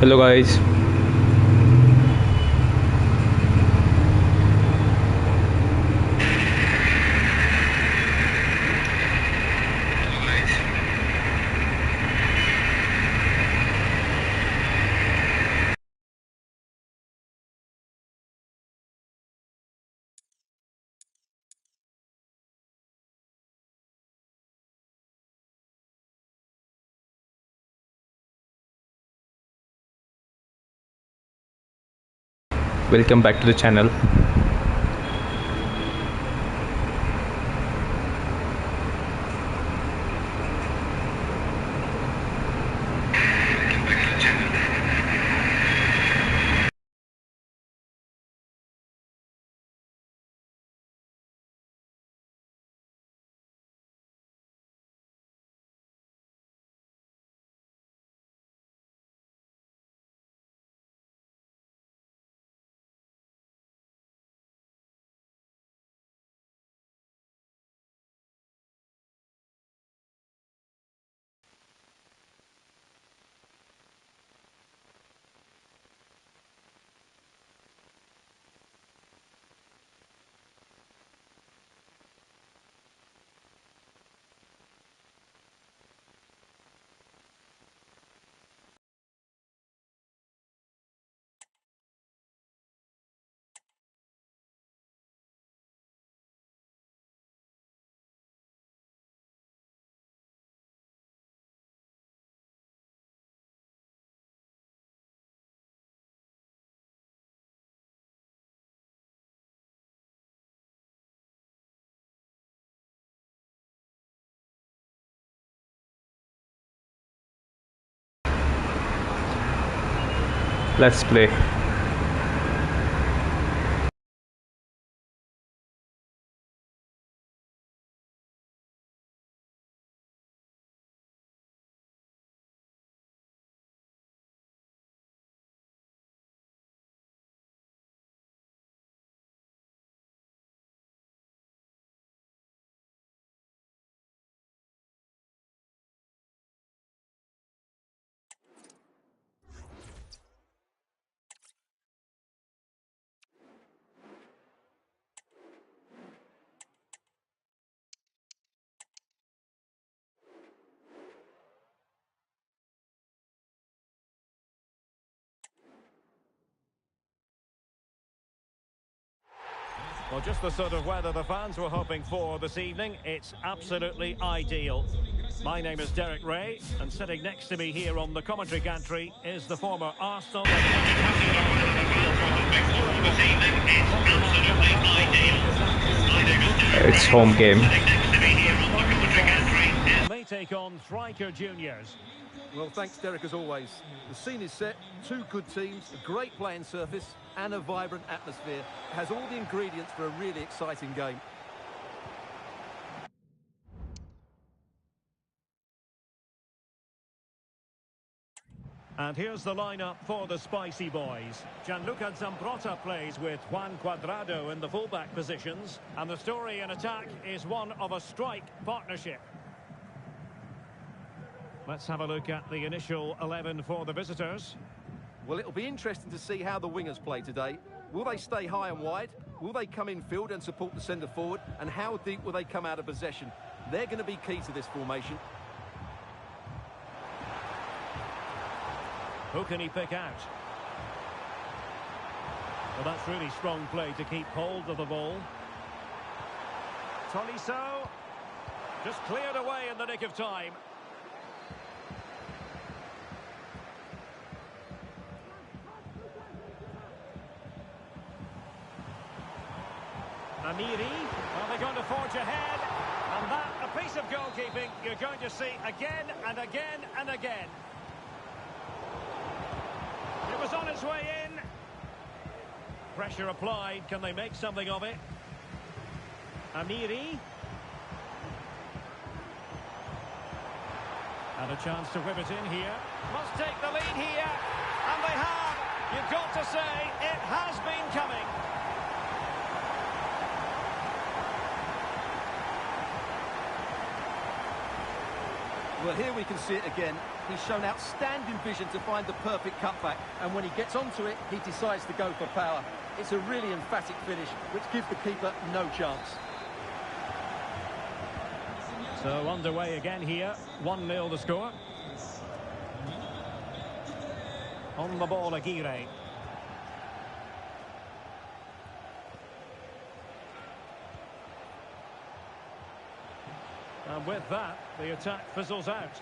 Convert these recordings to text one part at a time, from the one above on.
Hello guys. Welcome back to the channel. Let's play. Well, just the sort of weather the fans were hoping for this evening. It's absolutely ideal. My name is Derek Ray, and sitting next to me here on the commentary gantry is the former Arsenal. It's home game. They take on Striker Juniors. Well, thanks, Derek, as always. The scene is set, two good teams, a great playing surface and a vibrant atmosphere. It has all the ingredients for a really exciting game. And here's the lineup for the Spicy Boys. Gianluca Zambrotta plays with Juan Cuadrado in the fullback positions. And the story in attack is one of a strike partnership. Let's have a look at the initial 11 for the visitors. Well, it'll be interesting to see how the wingers play today. Will they stay high and wide? Will they come in field and support the centre forward? And how deep will they come out of possession? They're going to be key to this formation. Who can he pick out? Well, that's really strong play to keep hold of the ball. Tolisso just cleared away in the nick of time. Amiri, well, they're going to forge ahead, and that, a piece of goalkeeping you're going to see again and again and again. It was on its way in. Pressure applied, can they make something of it? Amiri. And a chance to whip it in here. Must take the lead here, and they have. You've got to say, it has been coming. Well, here we can see it again. He's shown outstanding vision to find the perfect cutback, and when he gets onto it, he decides to go for power. It's a really emphatic finish, which gives the keeper no chance. So underway again here, 1-0 the score. On the ball, Aguirre. And with that, the attack fizzles out.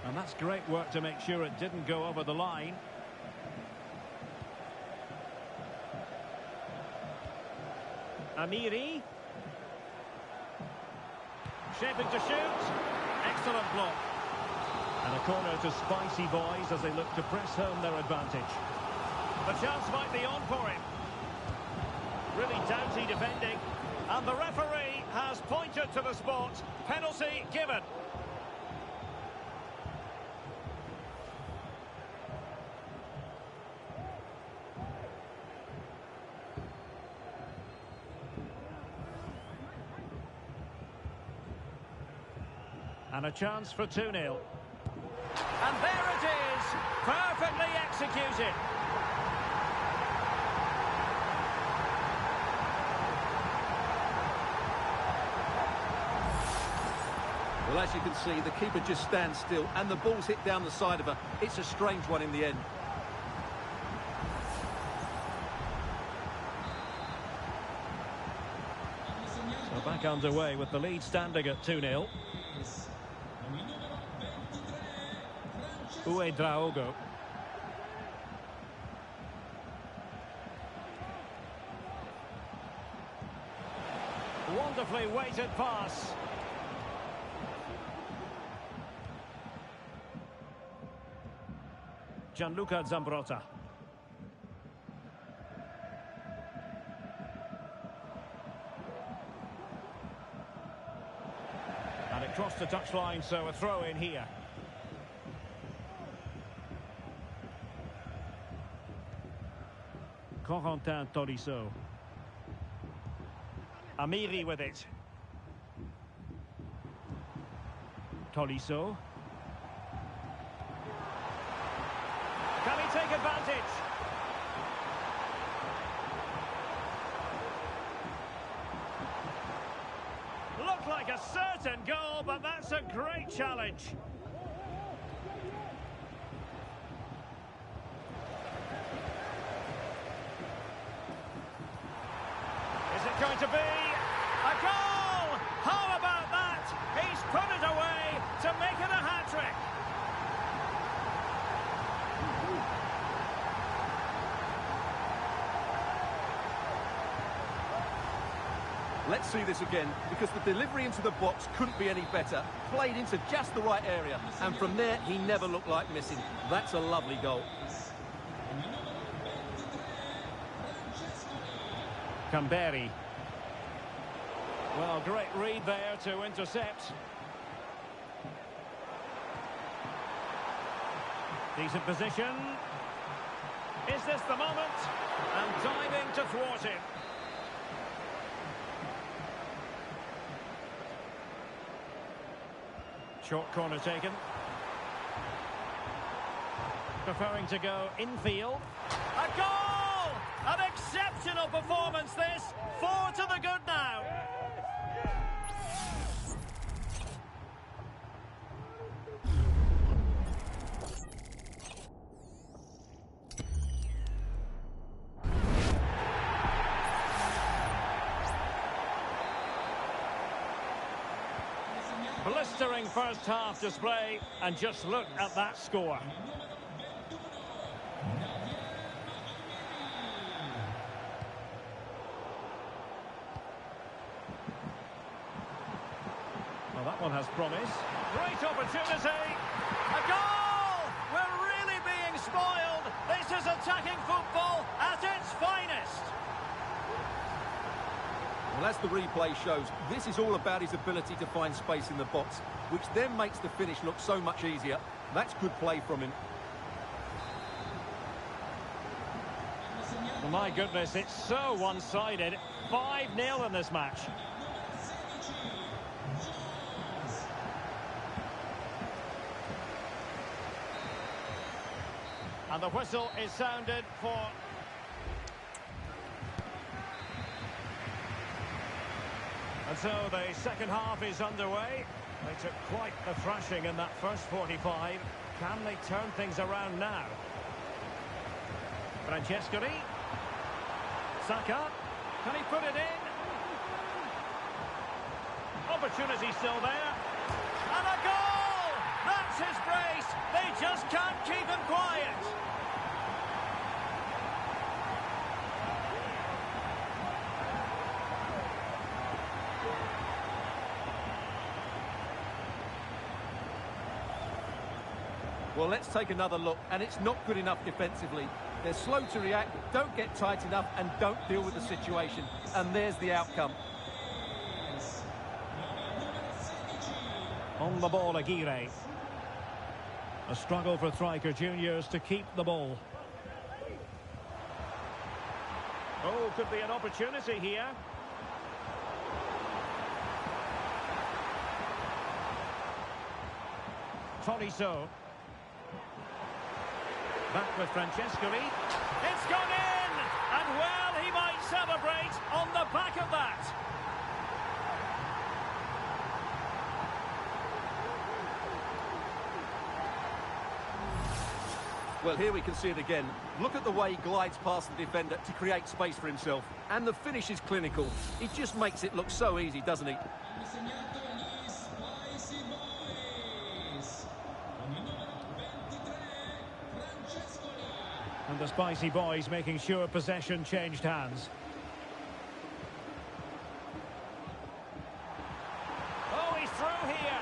And that's great work to make sure it didn't go over the line. Amiri. Shaping to shoot. Excellent block. And a corner to Spicy Boys as they look to press home their advantage. The chance might be on for him. Really doughty defending. And the referee has pointed to the spot. Penalty given. And a chance for 2-0. And there it is! Perfectly executed. Well, as you can see, the keeper just stands still and the ball's hit down the side of her. It's a strange one in the end. So back underway with the lead standing at 2-0. Draogo. Wonderfully weighted pass. Gianluca Zambrotta. And it crossed the touchline, so a throw in here. Corentin Tolisso. Amiri with it. Tolisso. Can he take advantage? Looked like a certain goal, but that's a great challenge. Is it going to be a goal? How about that? He's put it away to make it a hat-trick. Let's see this again, because the delivery into the box couldn't be any better. Played into just the right area, and from there, he never looked like missing. That's a lovely goal. Camberi. Well, great read there to intercept. Decent position. Is this the moment? And diving to thwart him. Short corner taken. Preferring to go infield. A goal! An exceptional performance this. 4 to the good now. Blistering first half display, and just look at that score. Well, that one has promise. Great opportunity. A goal! We're really being spoiled. This is attacking football at its finest. Well, as the replay shows, this is all about his ability to find space in the box, which then makes the finish look so much easier. That's good play from him. Well, my goodness, it's so one-sided. 5-0 in this match. And the whistle is sounded for... And so the second half is underway. They took quite the thrashing in that first 45. Can they turn things around now? Francescoli. Saka. Can he put it in? Opportunity still there. And a goal! That's his brace. They just can't keep him quiet. Well, let's take another look, and it's not good enough defensively. They're slow to react, don't get tight enough, and don't deal with the situation. And there's the outcome. On the ball, Aguirre. A struggle for striker juniors to keep the ball. Oh, could be an opportunity here. Tolisso. Back with Francescoli. It's gone in! And well, he might celebrate on the back of that. Well, here we can see it again. Look at the way he glides past the defender to create space for himself. And the finish is clinical. He just makes it look so easy, doesn't he? And the Spicy Boys making sure possession changed hands. Oh, he's through here.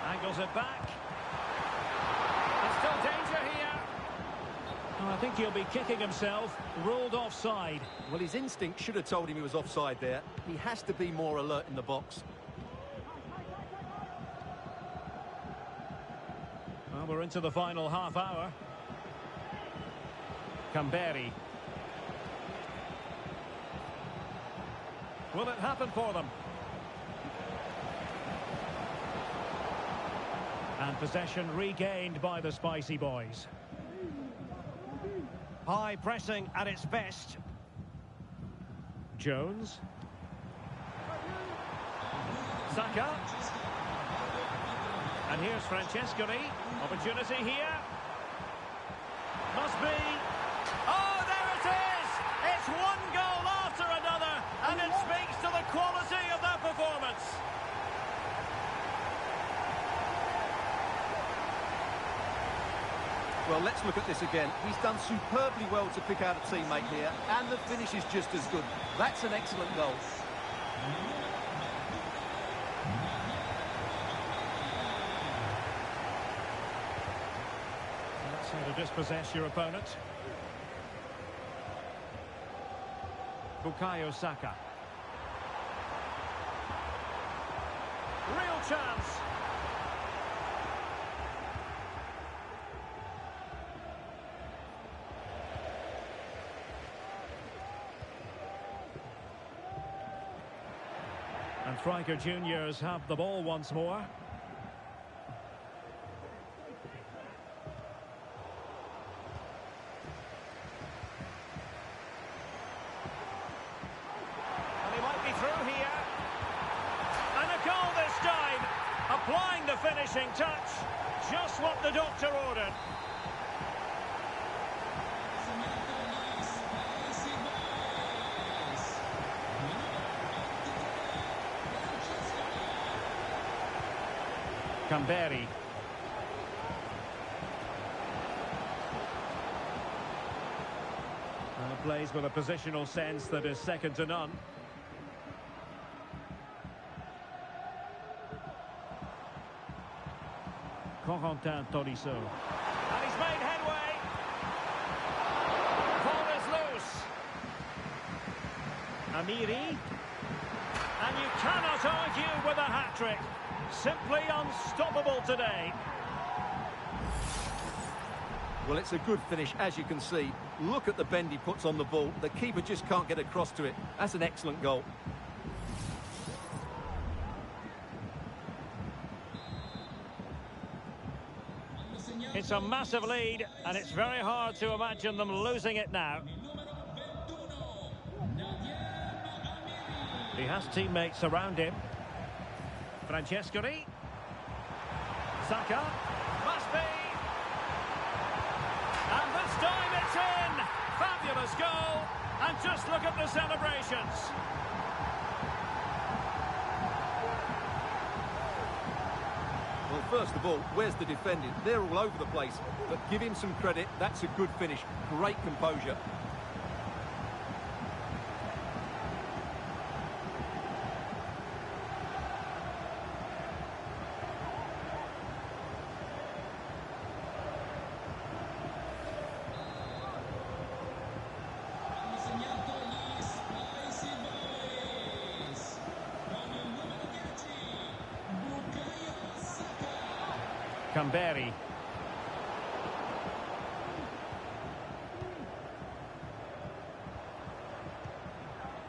Angles it back. There's still danger here. Oh, I think he'll be kicking himself. Ruled offside. Well, his instinct should have told him he was offside there. He has to be more alert in the box. Well, we're into the final half hour. Camberi. Will it happen for them? And possession regained by the Spicy Boys. High pressing at its best. Jones. Saka. And here's Francescoli. Opportunity here. Must be. Oh, there it is! It's one goal after another, and it speaks to the quality of that performance. Well, let's look at this again. He's done superbly well to pick out a teammate here, and the finish is just as good. That's an excellent goal. That's how to dispossess your opponent. Bukayo Saka. Real chance. And striker juniors have the ball once more. And he might be through here. And a goal this time. Applying the finishing touch. Just what the doctor ordered. Camberi. Plays with a positional sense that is second to none. Corentin Tolisso. And he's made headway. Ball is loose. Amiri. And you cannot argue with a hat-trick. Simply unstoppable today. Well, it's a good finish, as you can see. Look at the bend he puts on the ball. The keeper just can't get across to it. That's an excellent goal. It's a massive lead, and it's very hard to imagine them losing it now. He has teammates around him. Francescoli. Saka. Must be. And this time it's in. Fabulous goal. And just look at the celebrations. Well, first of all, where's the defending? They're all over the place. But give him some credit. That's a good finish. Great composure. Camberi.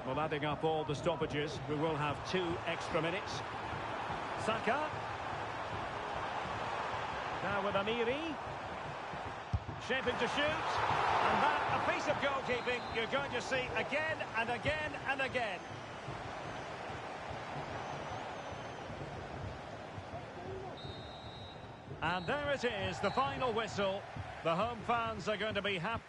Well, adding up all the stoppages, we will have 2 extra minutes. Saka. Now with Amiri. Shaping to shoot. And that, a piece of goalkeeping you're going to see again and again and again. And there it is, the final whistle. The home fans are going to be happy.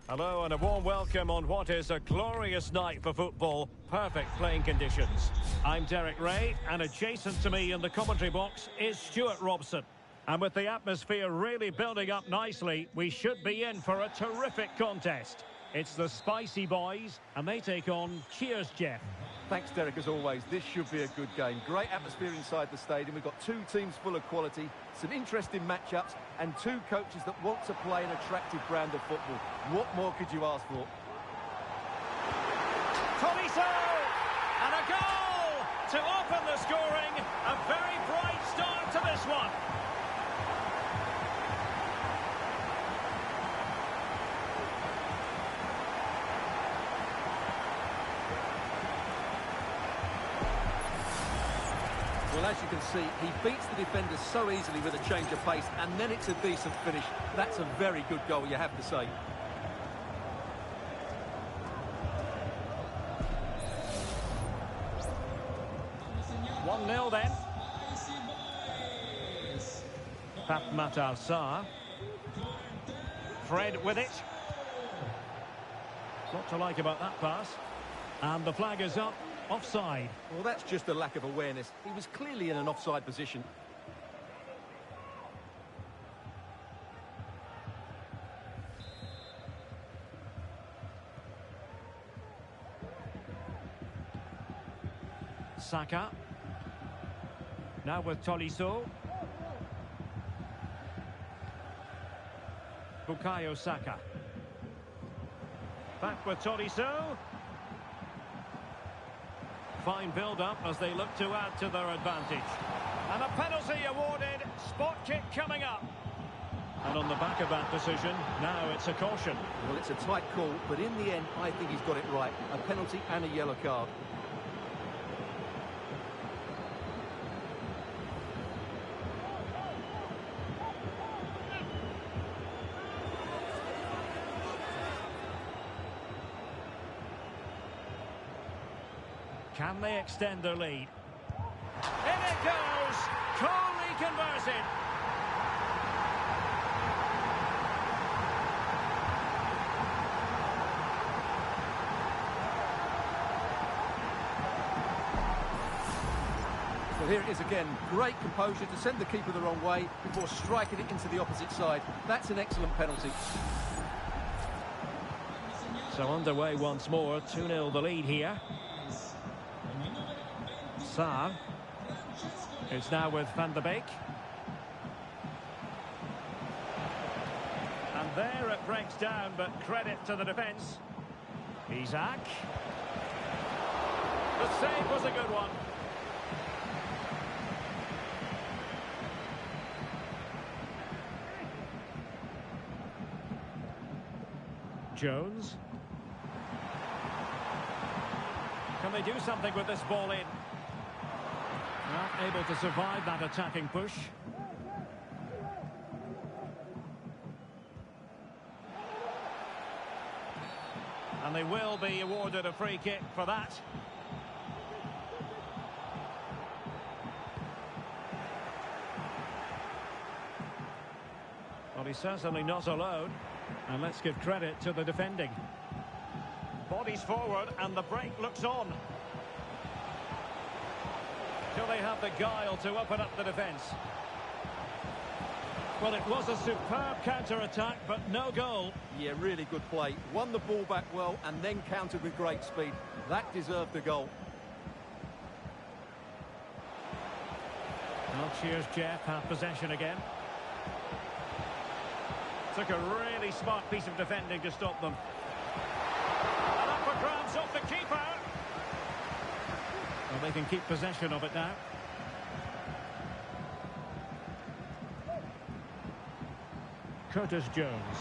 Hello and a warm welcome on what is a glorious night for football. Perfect playing conditions. I'm Derek Ray, and adjacent to me in the commentary box is Stuart Robson. And with the atmosphere really building up nicely, we should be in for a terrific contest. It's the Spicy Boys, and they take on Cheers Jeff. Thanks, Derek, as always. This should be a good game. Great atmosphere inside the stadium. We've got two teams full of quality, some interesting matchups, and two coaches that want to play an attractive brand of football. What more could you ask for? Tolisso! And a goal to open the scoring. A very bright start to this one. Well, as you can see, he beats the defenders so easily with a change of pace, and then it's a decent finish. That's a very good goal, you have to say. One 0 then. Matar Sarr. Fred with it. What to like about that pass. And the flag is up. Offside. Well, that's just a lack of awareness. He was clearly in an offside position. Saka. Now with Tolisso. Bukayo Saka. Back with Tolisso. Fine build-up as they look to add to their advantage. And a penalty awarded. Spot kick coming up. And on the back of that decision, now it's a caution. Well, it's a tight call, but in the end, I think he's got it right. A penalty and a yellow card. Can they extend their lead? In it goes! Coolly converted! Well, here it is again. Great composure to send the keeper the wrong way before striking it into the opposite side. That's an excellent penalty. So underway once more, 2-0 the lead here. Sarr. It's now with Van der Beek. And there it breaks down, but credit to the defence. Isaac. The save was a good one. Jones. Can they do something with this ball in? Not able to survive that attacking push. And they will be awarded a free kick for that. Well, he's certainly not alone. And let's give credit to the defending. Bodies forward and the break looks on. Till they have the guile to open up the defence. Well, it was a superb counter-attack, but no goal. Yeah, really good play. Won the ball back well and then countered with great speed. That deserved the goal. Well, Cheers Jeff have possession again. Took a really smart piece of defending to stop them. And up for grabs off the keeper. Well, they can keep possession of it now. Curtis Jones.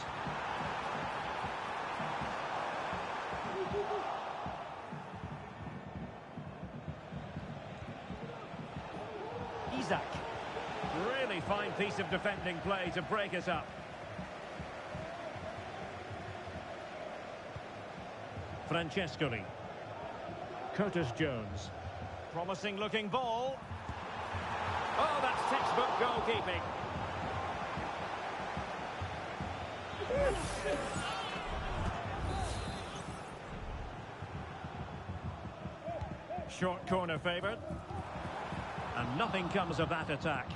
Isaac. Really fine piece of defending play to break us up. Francescoli. Curtis Jones. Promising looking ball. Oh, that's textbook goalkeeping. Short corner favoured. And nothing comes of that attack.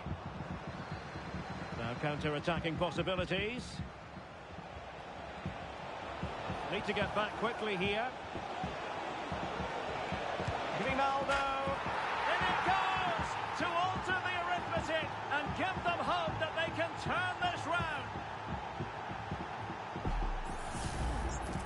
Now counter-attacking possibilities. Need to get back quickly here. Grimaldo. In it goes! To alter the arithmetic and give them hope that they can turn this round.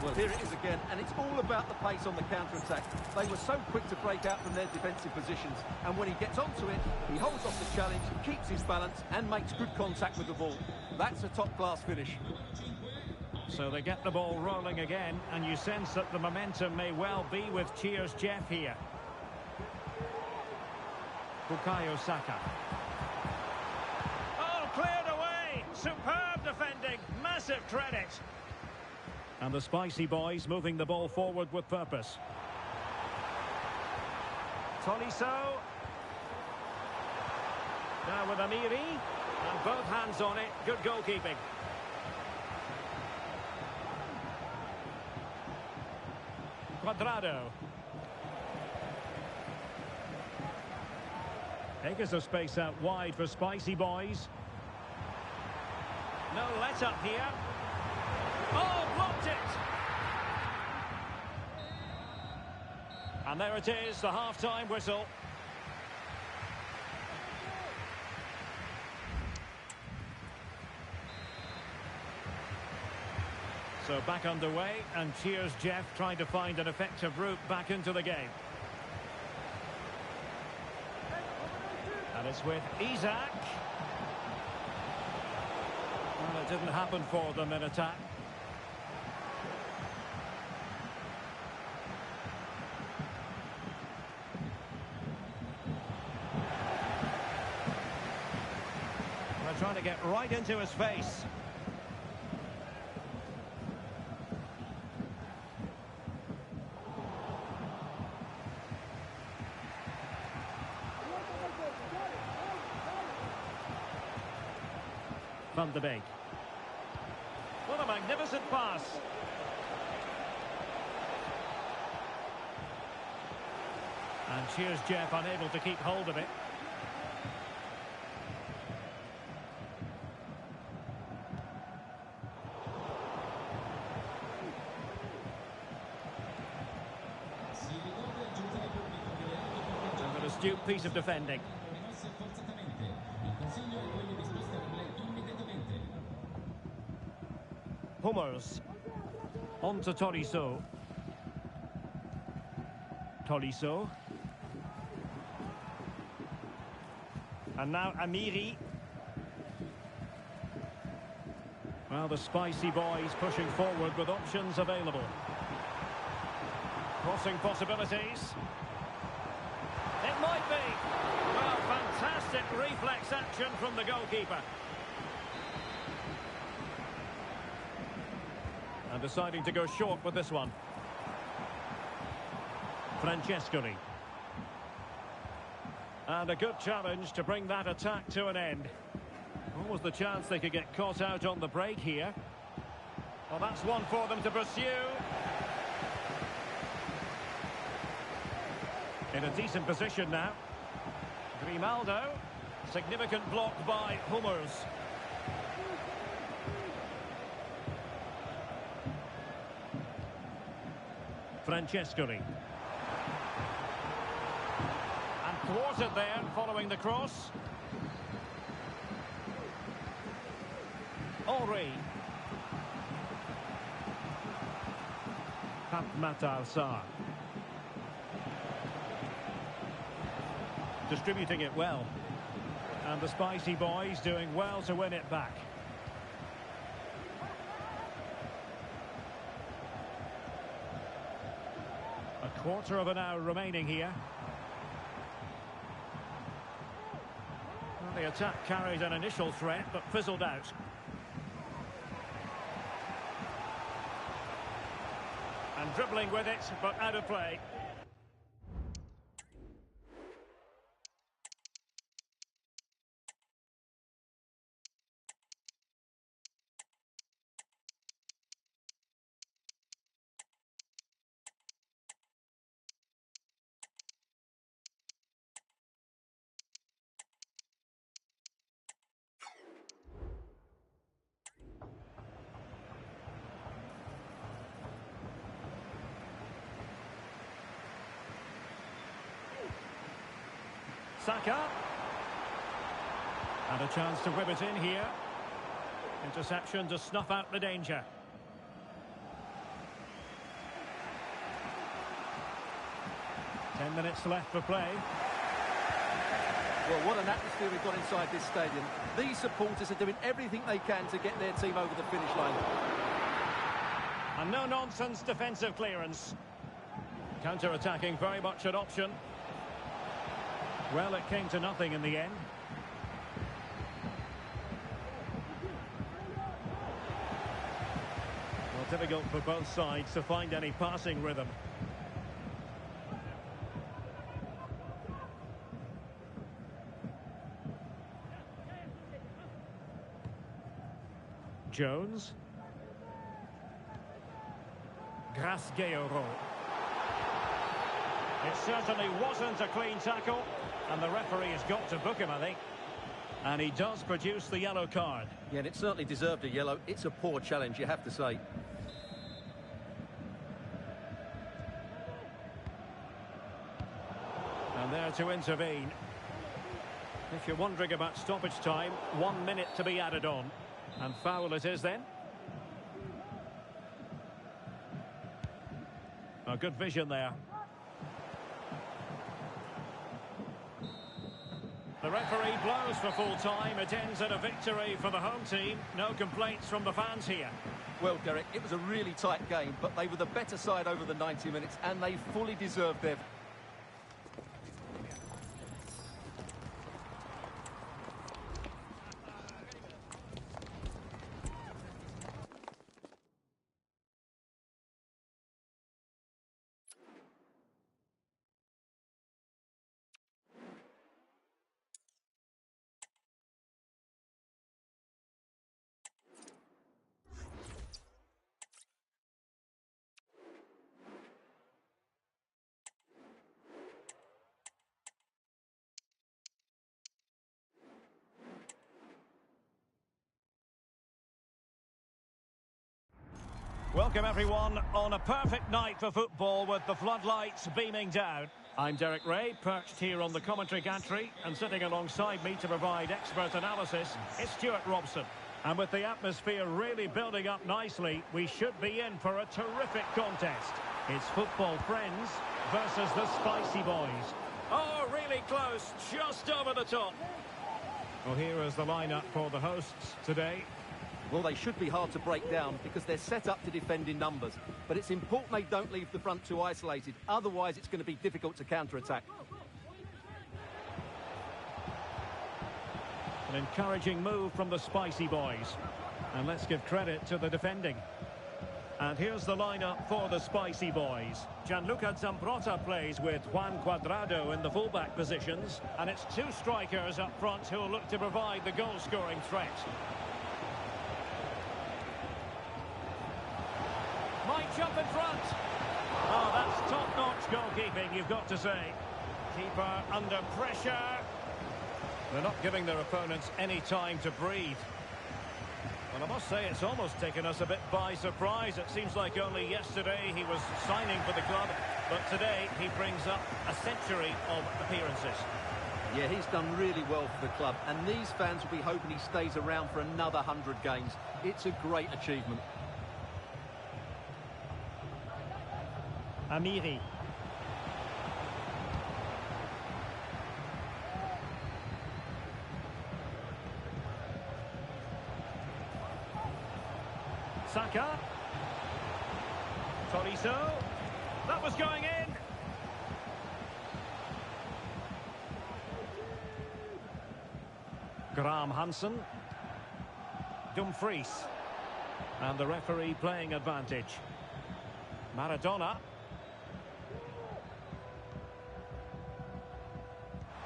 Well, here it is again, and it's all about the pace on the counter-attack. They were so quick to break out from their defensive positions, and when he gets onto it, he holds off the challenge, keeps his balance, and makes good contact with the ball. That's a top-class finish. So they get the ball rolling again, and you sense that the momentum may well be with Cheers Jeff here. Bukayo Saka. Oh, cleared away! Superb defending, massive credit. And the Spicy Boys moving the ball forward with purpose. Tolisso. Now with Amiri. And both hands on it. Good goalkeeping. Cuadrado. Acres of space out wide for Spicy Boys. No let up here. Oh, blocked it! And there it is, the half-time whistle. So back underway, and Cheers Jeff trying to find an effective route back into the game. And it's with Isak. Well, it didn't happen for them in attack. They're trying to get right into his face. Van de Beek. What a magnificent pass. And Cheers Jeff unable to keep hold of it. An astute piece of defending. Hummels. On to Tolisso. Tolisso. And now Amiri. Well, the Spicy Boys pushing forward with options available. Crossing possibilities. It might be. Well, fantastic reflex action from the goalkeeper. And deciding to go short with this one. Francescoli. And a good challenge to bring that attack to an end. What was the chance they could get caught out on the break here? Well, that's one for them to pursue. In a decent position now. Grimaldo. Significant block by Hummels. Francescoli. And thwarted there following the cross. Henry. Matar Sarr. Distributing it well. And the Spicy Boys doing well to win it back. A quarter of an hour remaining here. Well, the attack carried an initial threat but fizzled out. And dribbling with it but out of play. Saka. And a chance to whip it in here. Interception to snuff out the danger. Ten minutes left for play. Well, what an atmosphere we've got inside this stadium. These supporters are doing everything they can to get their team over the finish line. And no-nonsense defensive clearance. Counter-attacking very much an option. Well, it came to nothing in the end. Well, difficult for both sides to find any passing rhythm. Jones. Grasgueiro. It certainly wasn't a clean tackle, and the referee has got to book him, I think. And he does produce the yellow card. Yeah, and it certainly deserved a yellow. It's a poor challenge, you have to say. And there to intervene. If you're wondering about stoppage time, 1 minute to be added on. And foul it is then. A good vision there. The referee blows for full time. It ends in a victory for the home team. No complaints from the fans here. Well, Derek, it was a really tight game, but they were the better side over the 90 minutes, and they fully deserved their... Welcome everyone on a perfect night for football with the floodlights beaming down. I'm Derek Ray, perched here on the commentary gantry, and sitting alongside me to provide expert analysis is Stuart Robson. And with the atmosphere really building up nicely, we should be in for a terrific contest. It's football friends versus the Spicy Boys. Oh, really close, just over the top. Well, here is the lineup for the hosts today. Well, they should be hard to break down because they're set up to defend in numbers. But it's important they don't leave the front too isolated. Otherwise, it's going to be difficult to counter-attack. An encouraging move from the Spicy Boys. And let's give credit to the defending. And here's the lineup for the Spicy Boys. Gianluca Zambrotta plays with Juan Cuadrado in the fullback positions. And it's two strikers up front who'll look to provide the goal-scoring threat. Might jump in front. Oh, that's top-notch goalkeeping, you've got to say. Keeper under pressure. They're not giving their opponents any time to breathe. Well, I must say it's almost taken us a bit by surprise. It seems like only yesterday he was signing for the club, but today he brings up a century of appearances. Yeah, he's done really well for the club, and these fans will be hoping he stays around for another 100 games. It's a great achievement. Amiri. Saka. Toriso. That was going in. Graham Hansen. Dumfries. And the referee playing advantage. Maradona.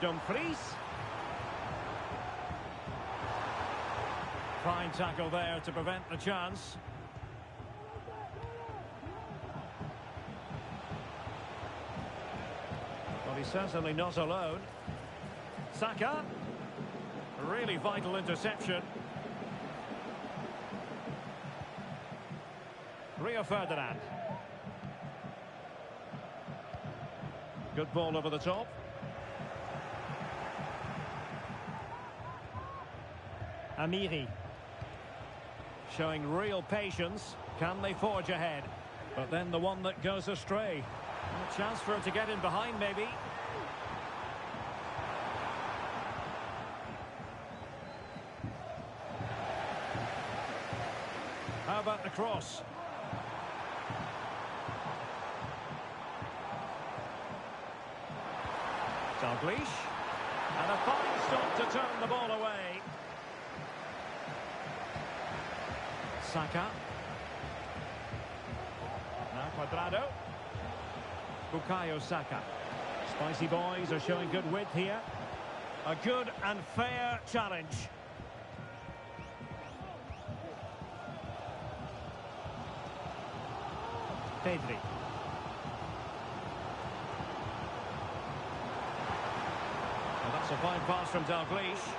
Dumfries. Fine tackle there to prevent the chance. Well, he's certainly not alone. Saka. A really vital interception. Rio Ferdinand. Good ball over the top. Amiri. Showing real patience. Can they forge ahead? But then the one that goes astray. A chance for him to get in behind, maybe. How about the cross? Dalglish. And a fine stop to turn the ball away. Saka. Now Cuadrado. Bukayo Saka. Spicy boys are showing good width here. A good and fair challenge. Pedri. Well, that's a fine pass from Dalglish.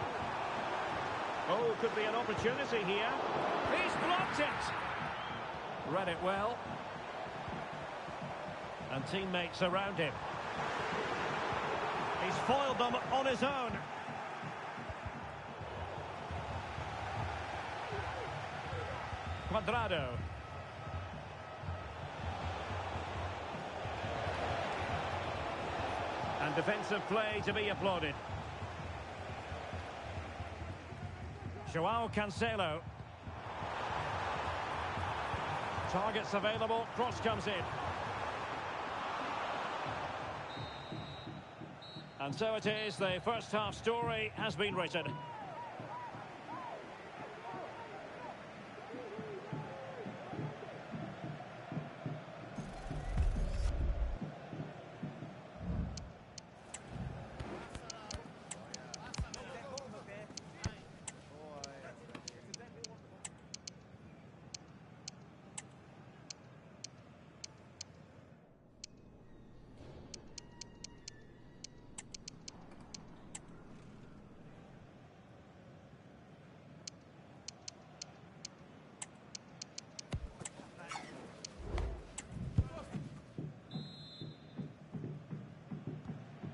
Oh, could be an opportunity here. He's blocked it. Read it well. And teammates around him. He's foiled them on his own. Cuadrado. And defensive play to be applauded. Joao Cancelo. Targets available, cross comes in. And so it is, the first half story has been written.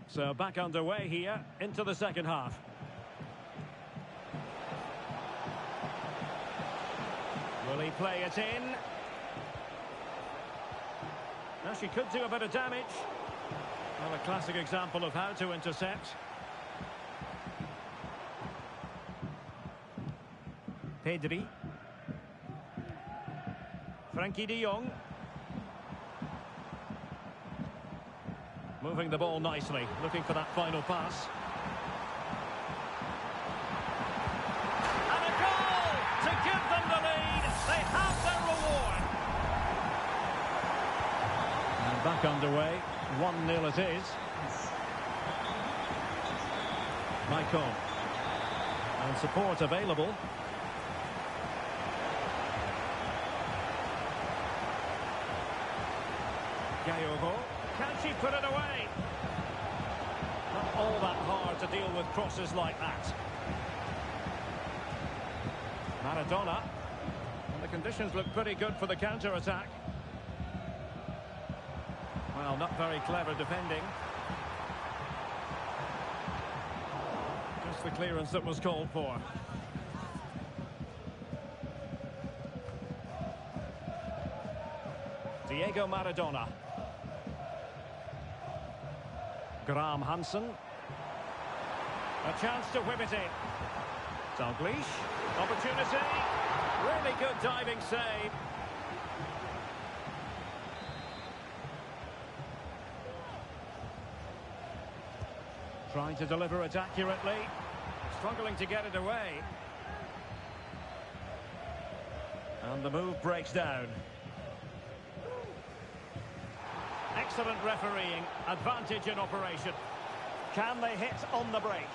So back underway here into the second half. Will he play it in? Now she could do a bit of damage. Well, a classic example of how to intercept. Pedri. Frankie de Jong. Moving the ball nicely, looking for that final pass. And a goal to give them the lead. They have their reward. And back underway, 1-0 it is. Maicon. And support available. Gayogo. Can she put it away? Not all that hard to deal with crosses like that. Maradona. And the conditions look pretty good for the counter-attack. Well, not very clever defending. Just the clearance that was called for. Diego Maradona. Graham Hansen. A chance to whip it in. Dalglish. Opportunity. Really good diving save. Trying to deliver it accurately. Struggling to get it away. And the move breaks down. Excellent refereeing, advantage in operation. Can they hit on the break?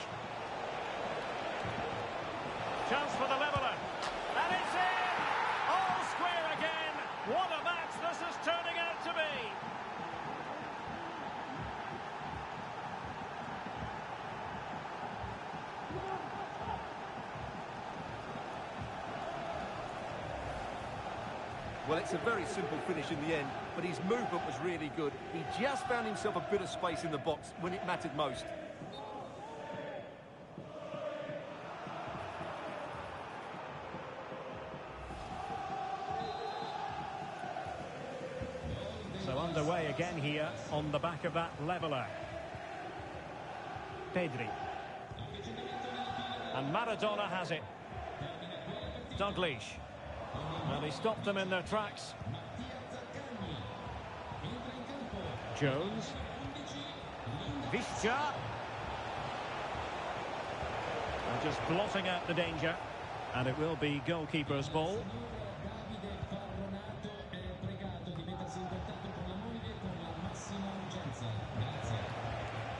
Chance for the leveller. And it's in! All square again. What a match this is turning out to be. Well, it's a very simple finish in the end, but his movement was really good. He just found himself a bit of space in the box when it mattered most. underway again here on the back of that leveller. Pedri. And Maradona has it. Dalglish. Well, he stopped them in their tracks. Jones. Visca. And just blotting out the danger. And it will be goalkeeper's ball.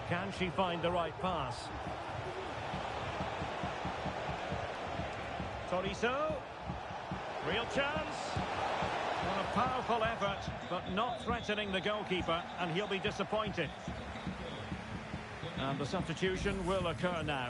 Can she find the right pass? Toriso. Real chance. Well, a powerful effort, but not threatening the goalkeeper, and he'll be disappointed. And the substitution will occur now.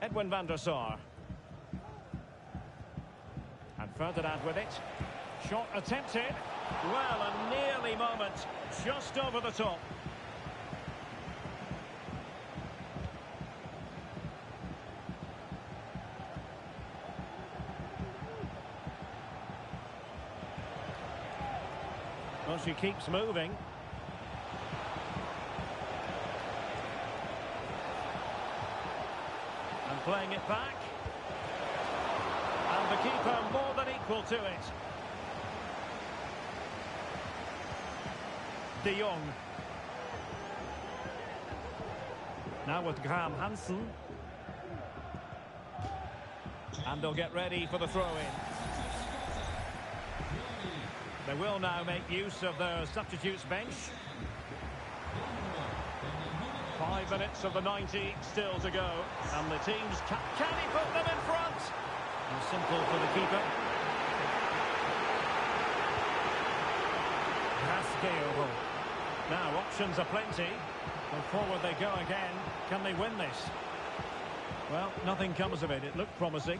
Edwin van der Sar. And Ferdinand with it. Shot attempted. Well, a nearly moment. Just over the top. Well, she keeps moving. And playing it back. And the keeper more than equal to it. De Jong. Now with Graham Hansen. And they'll get ready for the throw-in. They will now make use of their substitutes bench. 5 minutes of the 90 still to go. And the teams, can he put them in front? And simple for the keeper. Rascaille. Now options are plenty. And forward they go again. Can they win this? Well, nothing comes of it. It looked promising.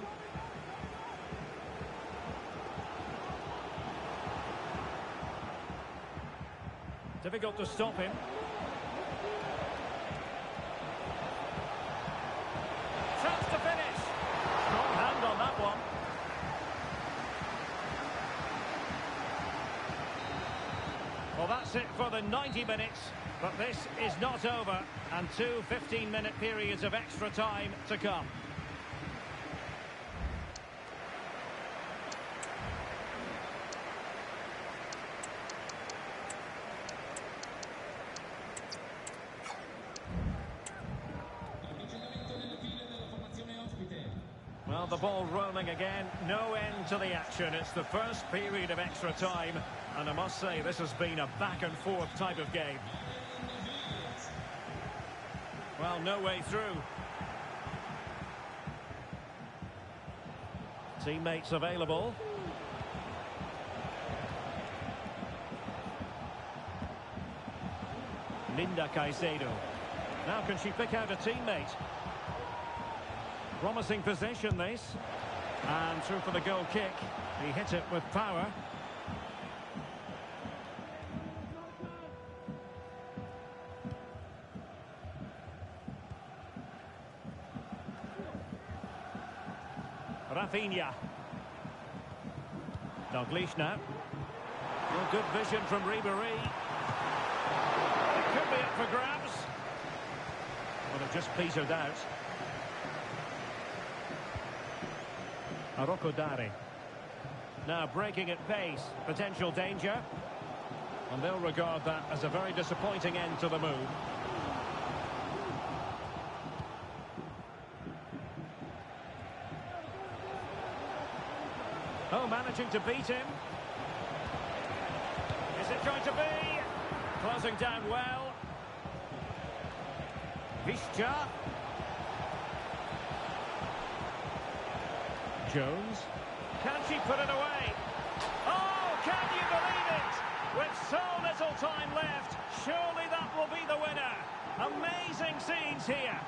Difficult to stop him. Chance to finish. Strong hand on that one. Well, that's it for the 90 minutes. But this is not over. And 2 15-minute periods of extra time to come. Well, the ball rolling again, no end to the action. It's the first period of extra time, and I must say this has been a back and forth type of game. Well, no way through. Teammates available. Linda Caicedo. Now can she pick out a teammate? Promising possession this. And through for the goal kick. He hit it with power. Rafinha. Dalglish now. Well, good vision from Ribéry. It could be up for grabs. Well, it just petered out. Arokodare. Now breaking at pace. Potential danger. And they'll regard that as a very disappointing end to the move. Oh, managing to beat him. Is it going to be? Closing down well. Visca. Jones. Can she put it away? Oh, can you believe it? With so little time left, surely that will be the winner. Amazing scenes here.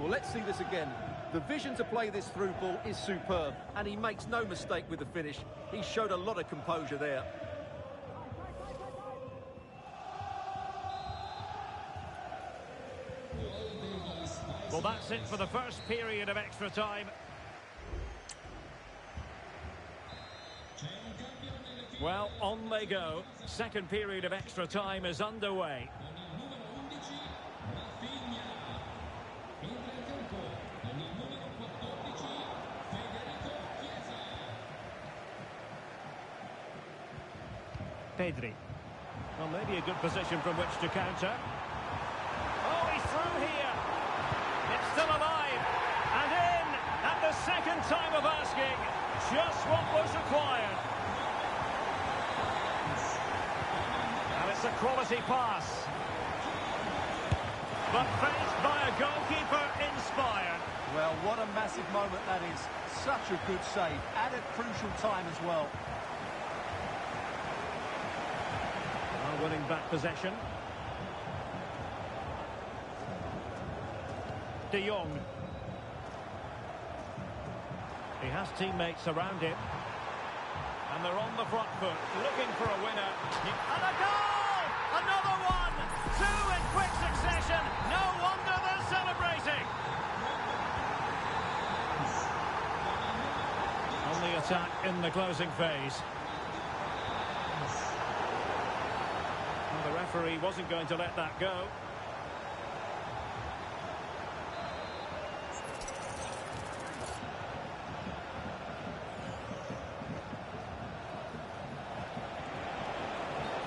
Well, let's see this again. The vision to play this through ball is superb, and he makes no mistake with the finish. He showed a lot of composure there. Well, that's it for the first period of extra time. Well, on they go. Second period of extra time is underway. Pedri. Well, maybe a good position from which to counter. Oh, he's through here. It's still alive. And in at the second time of asking. Just what was required. And it's a quality pass. But faced by a goalkeeper inspired. Well, what a massive moment that is. Such a good save. At a crucial time as well. Winning back possession. De Jong. He has teammates around him. And they're on the front foot, looking for a winner. And a goal! Another one! Two in quick succession. No wonder they're celebrating. On the attack in the closing phase. The referee wasn't going to let that go.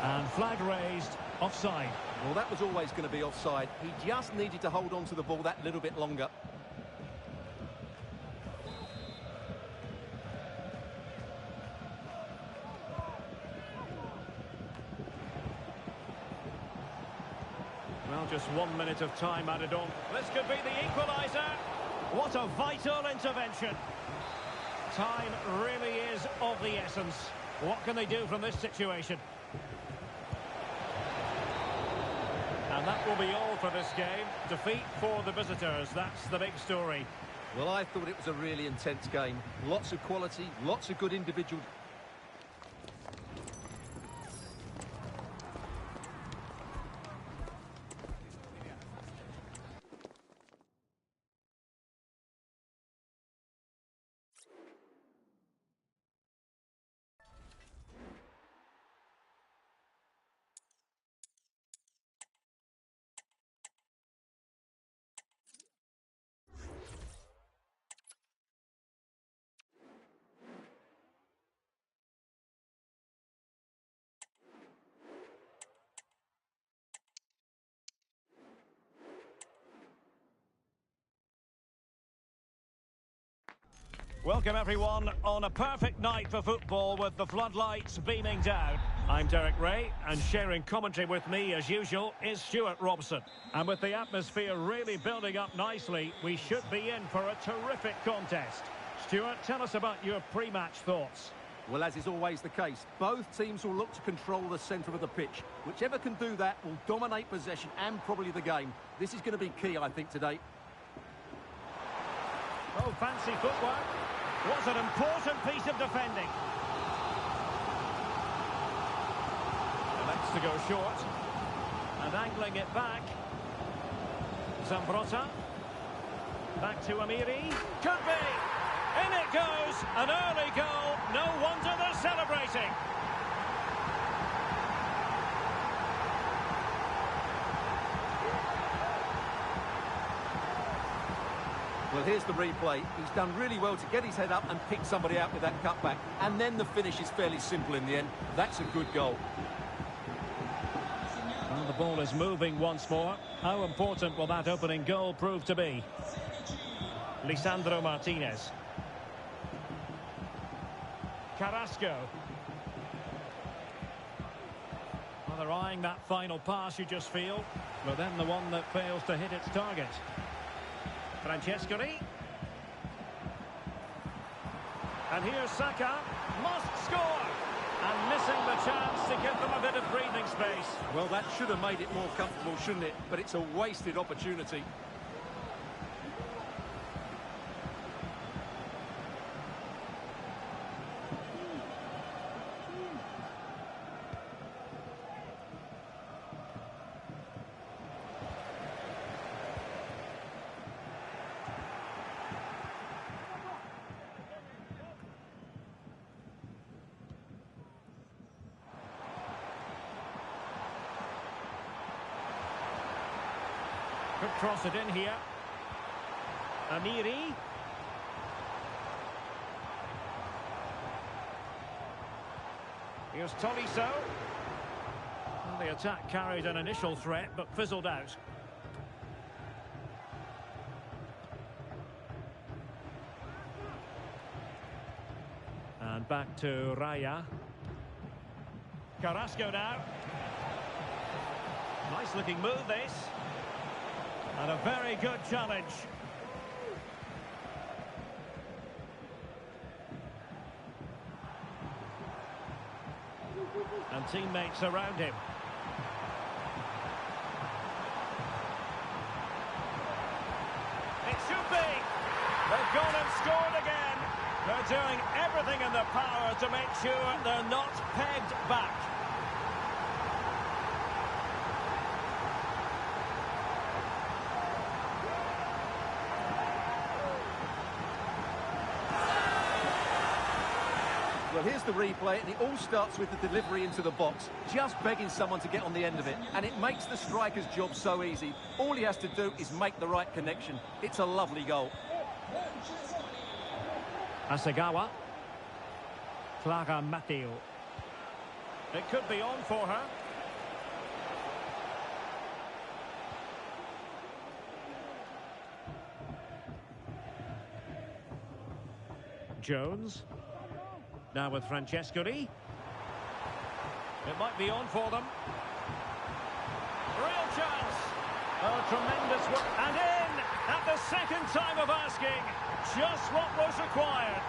And flag raised, offside. Well, that was always going to be offside. He just needed to hold on to the ball that little bit longer. Well, just 1 minute of time added on. This could be the equaliser. What a vital intervention. Time really is of the essence. What can they do from this situation? And that will be all for this game. Defeat for the visitors. That's the big story. Well, I thought it was a really intense game. Lots of quality, lots of good individual... Welcome everyone on a perfect night for football with the floodlights beaming down. I'm Derek Ray, and sharing commentary with me as usual is Stuart Robson. And with the atmosphere really building up nicely, we should be in for a terrific contest. Stuart, tell us about your pre-match thoughts. Well, as is always the case, both teams will look to control the centre of the pitch. Whichever can do that will dominate possession and probably the game. This is going to be key, I think, today. Oh, fancy footwork. Was an important piece of defending. Elects to go short. And angling it back. Zambrotta. Back to Amiri. Could be. In it goes. An early goal. No wonder they're celebrating. Well, here's the replay. He's done really well to get his head up and pick somebody out with that cutback. And then the finish is fairly simple in the end. That's a good goal. Well, the ball is moving once more. How important will that opening goal prove to be? Lisandro Martinez. Carrasco. Well, they're eyeing that final pass, you just feel. But then the one that fails to hit its target. Francescoli. And here's Saka. Must score. And missing the chance to give them a bit of breathing space. Well, that should have made it more comfortable, shouldn't it? But it's a wasted opportunity. Could cross it in here. Amiri. Here's Tolisso. Well, the attack carried an initial threat, but fizzled out. And back to Raya. Carrasco now. Nice looking move this. And a very good challenge. And teammates around him. It should be. They've gone and scored again. They're doing everything in their power to make sure they're not pegged back. Well, here's the replay, and it all starts with the delivery into the box. Just begging someone to get on the end of it. And it makes the striker's job so easy. All he has to do is make the right connection. It's a lovely goal. Asagawa. Clara Matteo. It could be on for her. Jones. Now with Francescoli. It might be on for them. Real chance. Oh, tremendous work. And in at the second time of asking. Just what was required.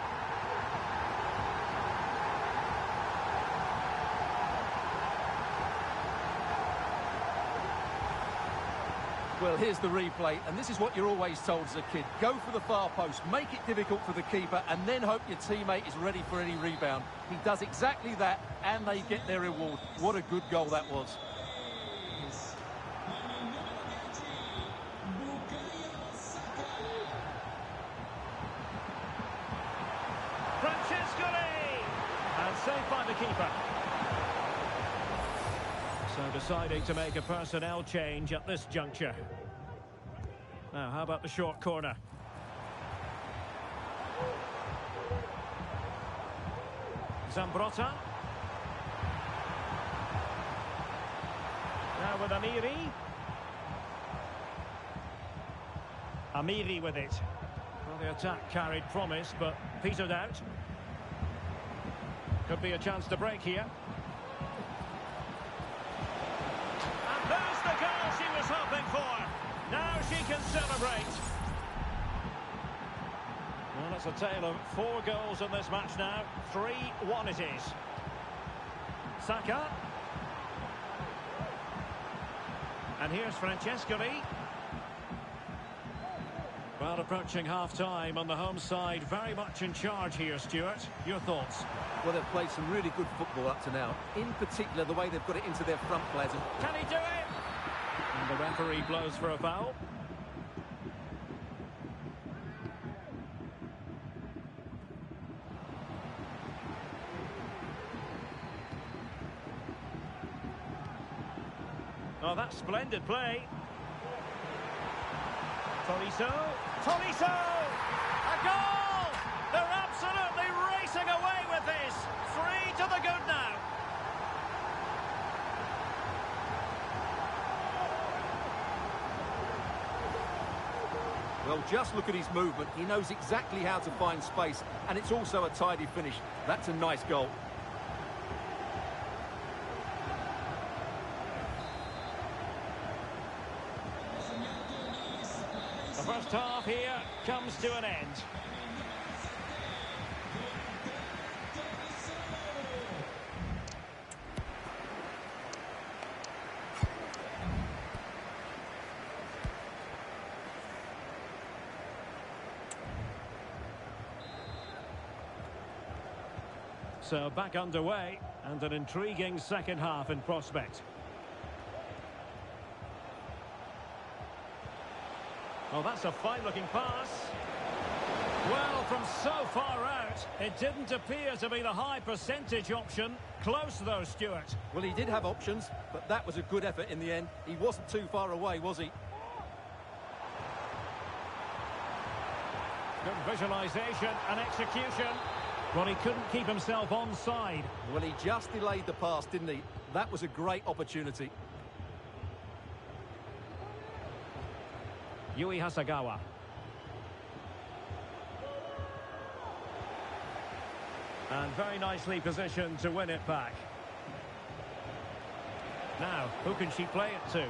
Well, here's the replay, and this is what you're always told as a kid. Go for the far post, make it difficult for the keeper, and then hope your teammate is ready for any rebound. He does exactly that, and they get their reward. What a good goal that was. Francescoli! And saved by the keeper. So deciding to make a personnel change at this juncture. Now, how about the short corner? Zambrotta. Now with Amiri. Amiri with it. Well, the attack carried promise, but petered out. Could be a chance to break here. And there's the goal she was hoping for. Now she can celebrate. Well, it's a tale of 4 goals in this match now. 3-1 it is. Saka. And here's Francescoli. Well, approaching half-time on the home side, very much in charge here, Stuart. Your thoughts? Well, they've played some really good football up to now. In particular, the way they've got it into their front players. Can he do it? And the referee blows for a foul. Oh, that's splendid play. Tolisso. Tolisso! A goal! They're absolutely racing away with this. 3 to the good now. Well, just look at his movement. He knows exactly how to find space, and it's also a tidy finish. That's a nice goal. The first half here comes to an end. So back underway, and an intriguing second half in prospect. Oh, that's a fine-looking pass. Well, from so far out, it didn't appear to be the high percentage option. Close, though, Stuart. Well, he did have options, but that was a good effort in the end. He wasn't too far away, was he? Good visualisation and execution. Well, he couldn't keep himself onside. Well, he just delayed the pass, didn't he? That was a great opportunity. Yui Hasagawa. And very nicely positioned to win it back. Now, who can she play it to?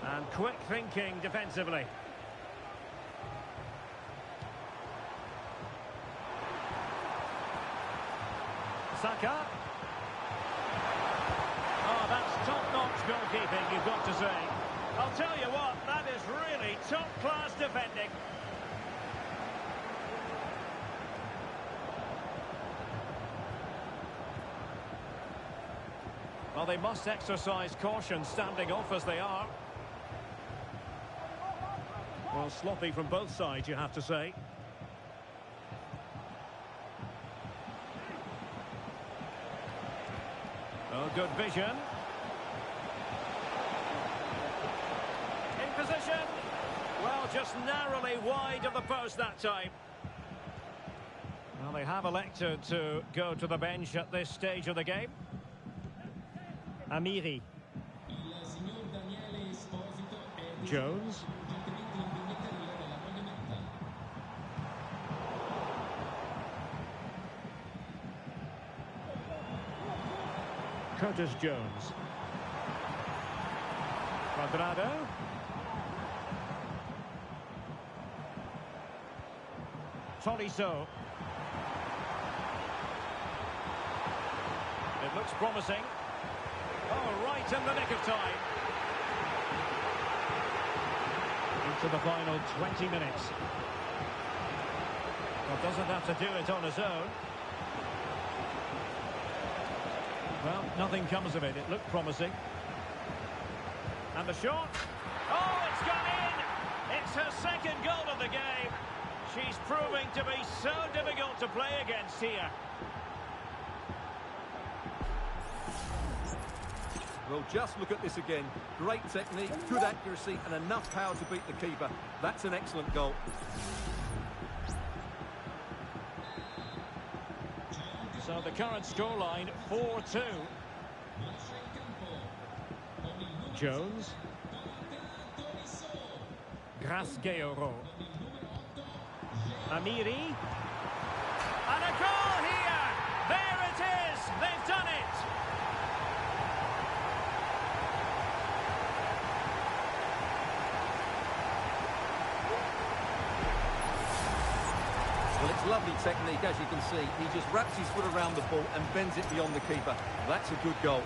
And quick thinking defensively. Saka. Oh, that's top-notch goalkeeping, you've got to say. I'll tell you what, that is really top-class defending. Well, they must exercise caution standing off as they are. Well, sloppy from both sides, you have to say. Oh, good vision. In position. Well, just narrowly wide of the post that time. Well, they have elected to go to the bench at this stage of the game. Amiri. Jones. Curtis Jones. Cuadrado. Tolisso. It looks promising. Oh, right in the nick of time. Into the final 20 minutes. Well, doesn't have to do it on his own. Well, nothing comes of it. It looked promising. And the shot. Oh, it's gone in! It's her second goal of the game. She's proving to be so difficult to play against here. Well, just look at this again. Great technique, good accuracy, and enough power to beat the keeper. That's an excellent goal. So the current scoreline, 4-2. Jones. Grasgeoro. Amiri. And a goal here! There it is! They've done it! Well, it's lovely technique, as you can see. He just wraps his foot around the ball and bends it beyond the keeper. That's a good goal.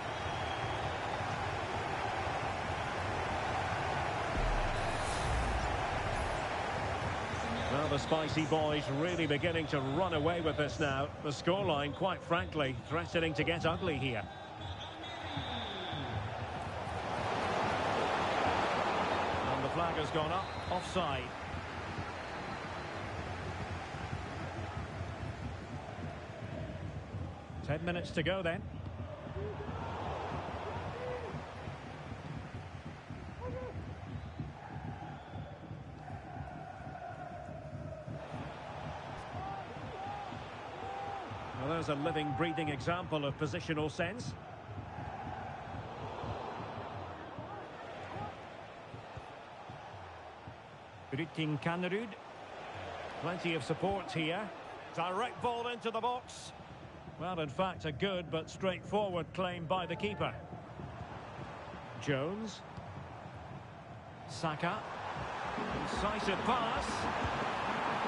Well, the Spicy Boys really beginning to run away with this now. The scoreline, quite frankly, threatening to get ugly here. And the flag has gone up, offside. Ten minutes to go then. Well, there's a living, breathing example of positional sense. Rytting Kanerud. Plenty of support here. Direct ball into the box. Well, in fact, a good but straightforward claim by the keeper. Jones. Saka. Incisive pass.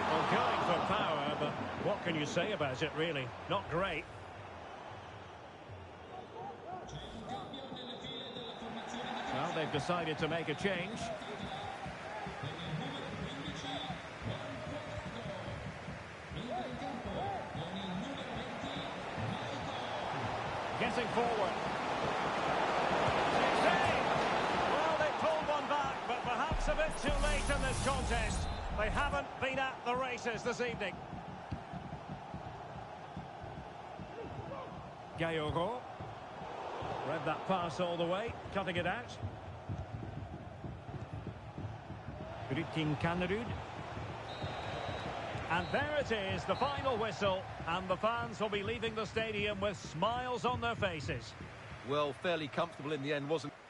Well, going for power, but what can you say about it, really? Not great. Well, they've decided to make a change. Getting forward. Well, they pulled one back, but perhaps a bit too late in this contest. They haven't been at the races this evening. Gaillero. Read that pass all the way, cutting it out. Rytting Kanerud. And there it is, the final whistle, and the fans will be leaving the stadium with smiles on their faces. Well, fairly comfortable in the end, wasn't it?